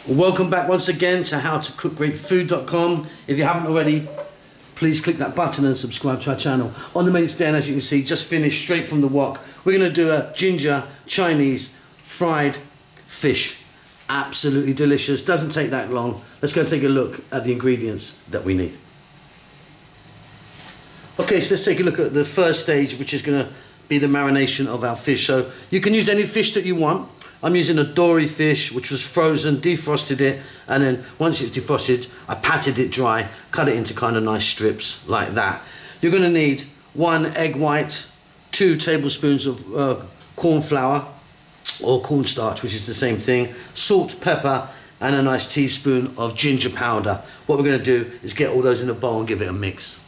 Welcome back once again to howtocookgreatfood.com. If you haven't already, please click that button and subscribe to our channel. On the main stand, as you can see, just finished straight from the wok. We're going to do a ginger Chinese fried fish. Absolutely delicious. Doesn't take that long. Let's go and take a look at the ingredients that we need. Okay, so let's take a look at the first stage, which is going to be the marination of our fish. So you can use any fish that you want. I'm using a dory fish, which was frozen, defrosted it, and then once it's defrosted, I patted it dry, cut it into kind of nice strips like that. You're going to need 1 egg white, 2 tablespoons of corn flour or cornstarch, which is the same thing, salt, pepper, and a nice teaspoon of ginger powder. What we're going to do is get all those in a bowl and give it a mix.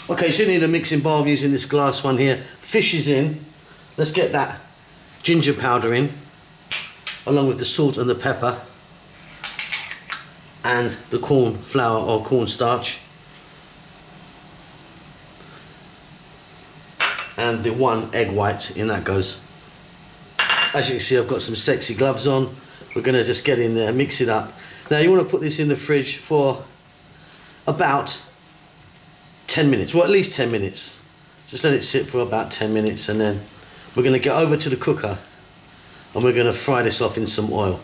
Okay, so you need a mixing bowl. I'm using this glass one here. Fish is in. Let's get that ginger powder in, along with the salt and the pepper and the corn flour or cornstarch, and the 1 egg white. In that goes. As you can see, I've got some sexy gloves on. We're going to just get in there, mix it up. Now you want to put this in the fridge for about 10 minutes, or at least 10 minutes. Just let it sit for about 10 minutes, and then we're going to get over to the cooker and we're going to fry this off in some oil.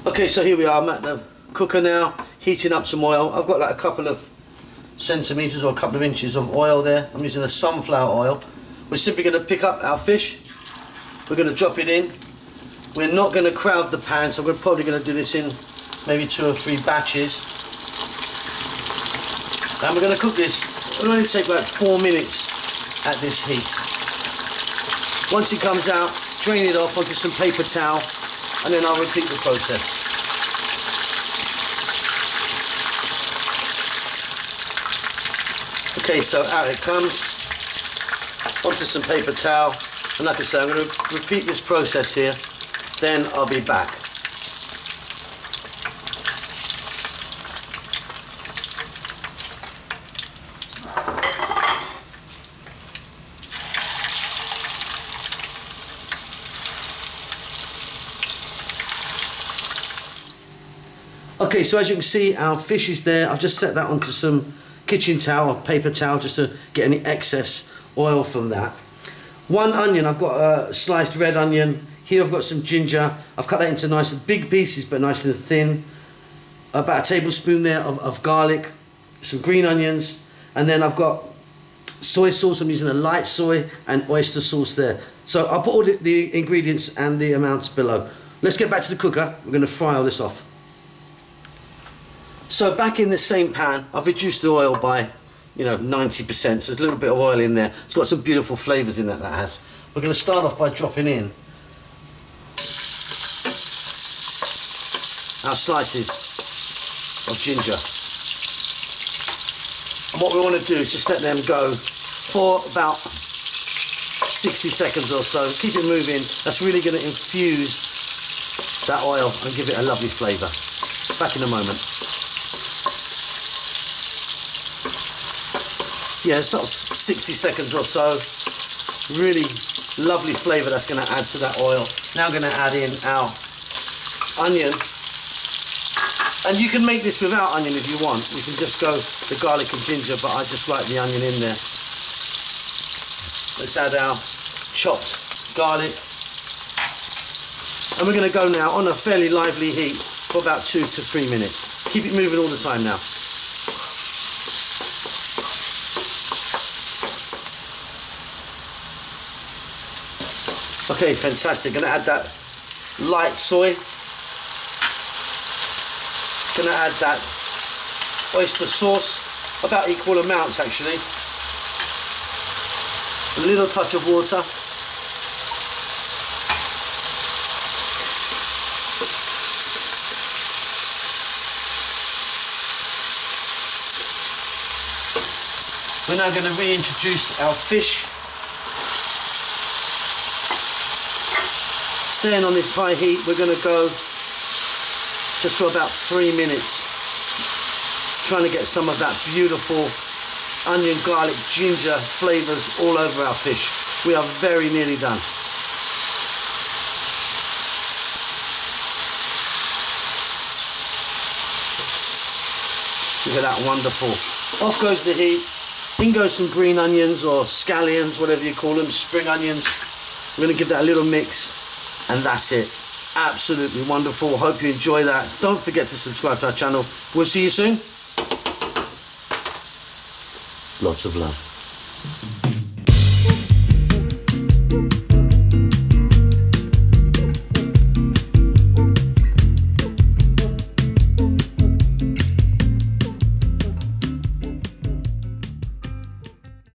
Okay, so here we are. I'm at the cooker now, heating up some oil. I've got like a couple of centimeters or a couple of inches of oil there. I'm using a sunflower oil. We're simply going to pick up our fish. We're going to drop it in. We're not going to crowd the pan, so we're probably going to do this in maybe 2 or 3 batches. And we're going to cook this. It'll only take like 4 minutes at this heat. Once it comes out, drain it off onto some paper towel, and then I'll repeat the process. Okay, so out it comes, onto some paper towel, and like I say, I'm going to repeat this process here, then I'll be back. Okay, so as you can see, our fish is there. I've just set that onto some kitchen towel or paper towel just to get any excess oil from that. 1 onion, I've got a sliced red onion. Here I've got some ginger. I've cut that into nice big pieces, but nice and thin. About a tablespoon there of garlic, some green onions, and then I've got soy sauce. I'm using a light soy and oyster sauce there. So I'll put all the ingredients and the amounts below. Let's get back to the cooker. We're going to fry all this off. So back in the same pan, I've reduced the oil by, 90%. So there's a little bit of oil in there. It's got some beautiful flavours in that has. We're going to start off by dropping in our slices of ginger. And what we want to do is just let them go for about 60 seconds or so. Keep it moving. That's really going to infuse that oil and give it a lovely flavour. Back in a moment. Yeah, sort of 60 seconds or so. Really lovely flavour that's going to add to that oil. Now I'm going to add in our onion. And you can make this without onion if you want. You can just go the garlic and ginger, but I just like the onion in there. Let's add our chopped garlic. And we're going to go now on a fairly lively heat for about 2 to 3 minutes. Keep it moving all the time now. Okay, fantastic. Gonna add that light soy. Gonna add that oyster sauce, about equal amounts actually. A little touch of water. We're now going to reintroduce our fish. Staying on this high heat, we're going to go just for about 3 minutes, trying to get some of that beautiful onion, garlic, ginger flavours all over our fish. We are very nearly done. Look at that, wonderful. Off goes the heat. In goes some green onions or scallions, whatever you call them, spring onions. We're gonna give that a little mix, and that's it. Absolutely wonderful. Hope you enjoy that. Don't forget to subscribe to our channel. We'll see you soon. Lots of love.